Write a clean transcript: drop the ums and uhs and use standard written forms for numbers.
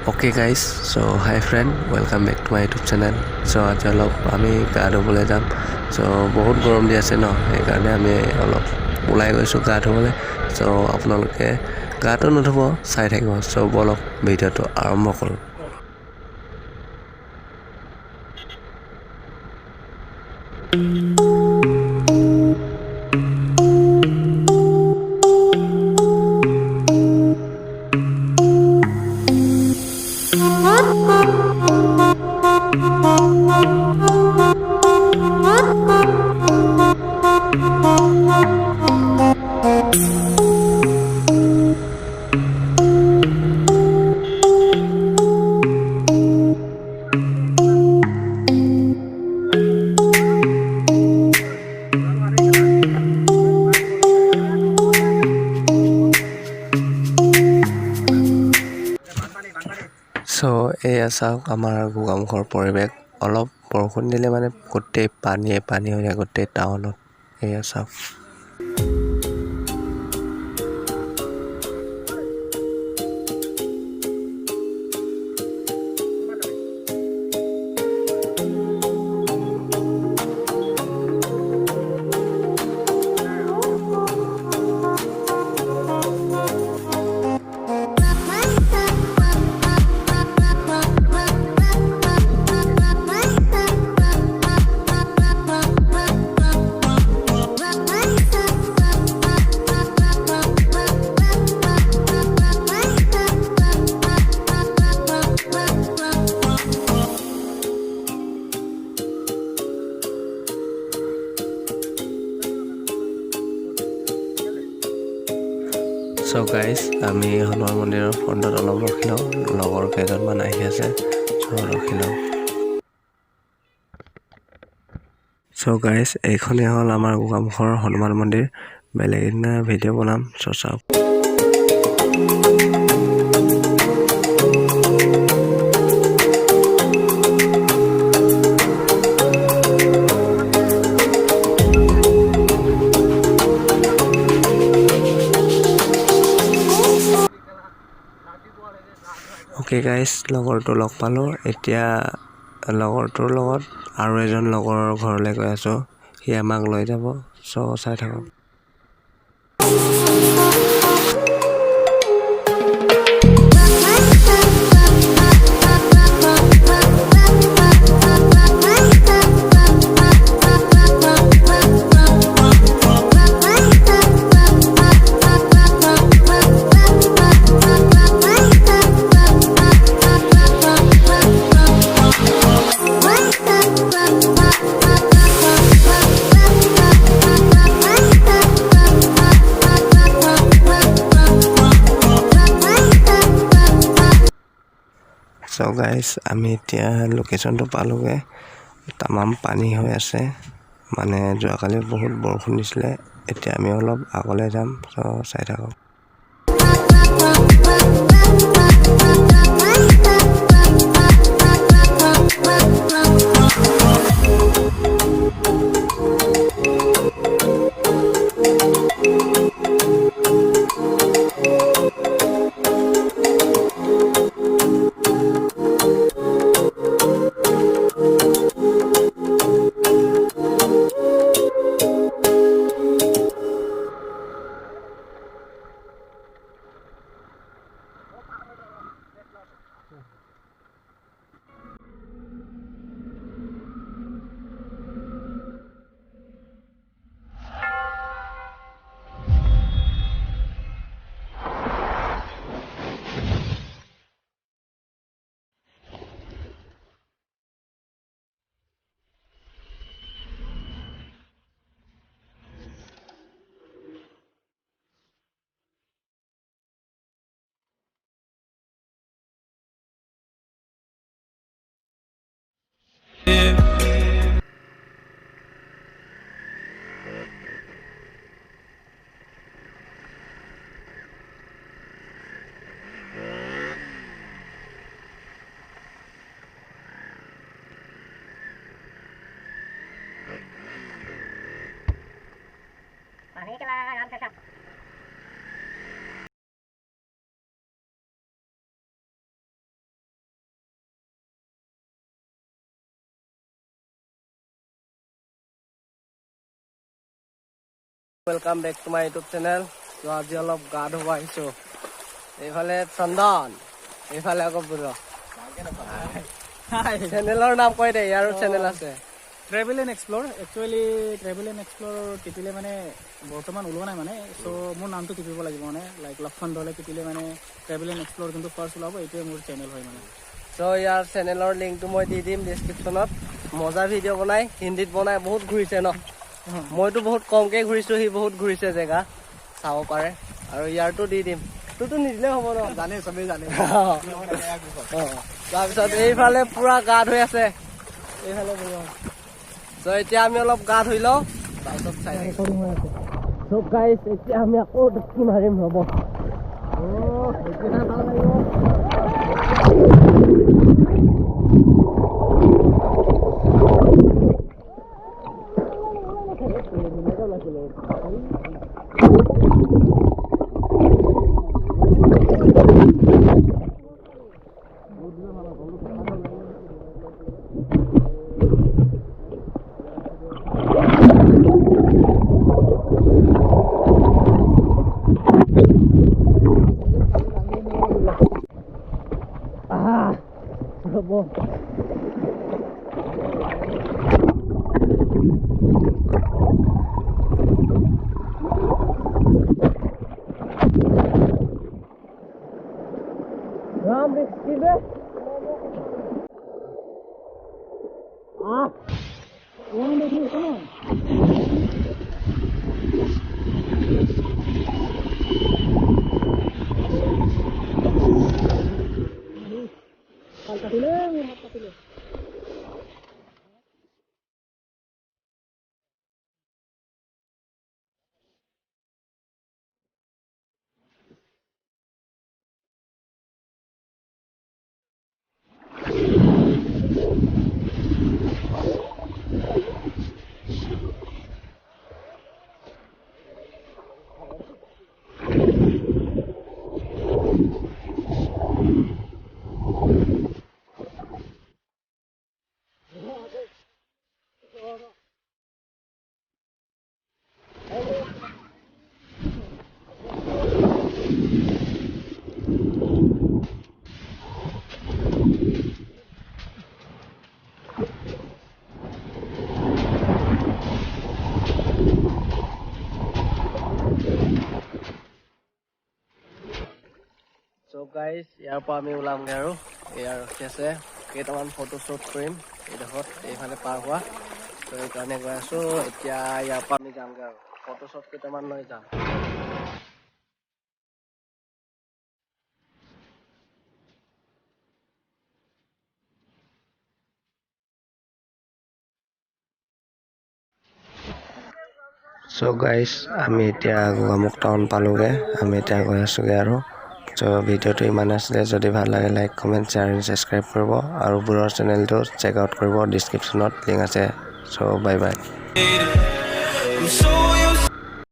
Okay guys, so hi friend, welcome back to my YouTube channel. So আজি অলপ আমি গা ধুবলৈ যাম. So বহুত গৰম দি আছে ন, সেইকাৰণে আমি অলপ ওলাই গৈছোঁ গা ধুবলৈ. So আপোনালোকে গাটো নুধুব, চাই থাকিব. So বলক ভিডিঅ'টো আৰম্ভ কৰোঁ. So এয়া চাওক আমাৰ গোগামুখৰ পৰিৱেশ. অলপ বৰষুণ দিলে মানে গোটেই পানী হৈ যায় গোটেই টাউনত. এয়া চাওক. So guys, আমি হনুমান মন্দিৰৰ ফ্ৰণ্টত অলপ ৰখি লওঁ. লগৰ কেইজনমান আহি আছে. So ৰখি লওঁ. So guys, এইখনেই হ'ল আমাৰ গোগামুখৰ হনুমান মন্দিৰ. বেলেগ এদিনা ভিডিঅ' বনাম. So চাওক. Okay guys, লগৰটো লগ পালোঁ. এতিয়া লগৰটোৰ লগত আৰু এজন লগৰৰ ঘৰলৈ গৈ আছোঁ. সি আমাক লৈ যাব. So চাই থাকক. So guys, আমি এতিয়া লোকেশ্যনটো পালোগে. তামাম পানী হৈ আছে. মানে যোৱাকালি বহুত বৰষুণ দিছিলে. এতিয়া আমি অলপ আগলৈ যাম. So চাই থাকক. Ini kelar, welcome back to my YouTube channel. তো আজি অলপ গা ধুব আহিছোঁ। এইফালে চন্দন, এইফালে আকৌ বুঢ়। চেনেলৰ নাম কৈ দে, ইয়াৰো চেনেল আছে। Travel and explore. Actually travel and explore টিপিলে মানে বৰ্তমান ওলোৱা নাই মানে, চ' মোৰ নামটো টিপিব লাগিব মানে, লাইক লক্ষণ দলে টিপিলে মানে ট্ৰেভেল এণ্ড এক্সপ্ল'ৰ যোনটো ফাৰ্ষ্ট ওলাব, এইটোৱে মোৰ চেনেল হয় মানে। চ' ইয়াৰ চেনেলৰ লিংকটো মই দি দিম ডিছক্ৰিপশ্যনত। মজা ভিডিঅ' বনাই, হিন্দীত বনাই, বহুত ঘূৰিছে ন। মইতো বহুত কমকৈ ঘূৰিছোঁ, সি বহুত ঘূৰিছে জেগা, চাব পাৰে। আৰু ইয়াৰটো দি দিম, তোৰতো নিদিলে হ'ব ন, জানে চবেই জানে। তাৰপিছত এইফালে পুৰা গা ধুই আছে, এইফালে চ' এতিয়া আমি অলপ গা ধুই লওঁ, তাৰপিছত চাই চ' গাইছ এতিয়া আমি আকৌ ডুবকি মাৰিম ৰ'ব। Ram risky be. One baby, come on. So guys, ইয়াৰ পৰা আমি ওলামগৈ আৰু এয়া ৰখি আছে, কেইটামান ফটো শ্বুট কৰিম এইডোখৰত, এইফালে পাৰ হোৱা। তো সেইকাৰণে গৈ আছোঁ, এতিয়া ইয়াৰ পৰা আমি যামগৈ আৰু ফটো শ্বুট কেইটামান লৈ যাম। চ' গাইজ আমি এতিয়া গোগামুখ টাউন পালোঁগৈ, আমি এতিয়া গৈ আছোঁগৈ আৰু। চ' ভিডিঅ'টো ইমান আছিলে, যদি ভাল লাগে like comment share and subscribe কৰিব, আৰু বুঢ়াৰ চেনেলটো চেক আউট কৰিব, ডিছক্ৰিপশ্যনত লিংক আছে। চ' বাই বাই।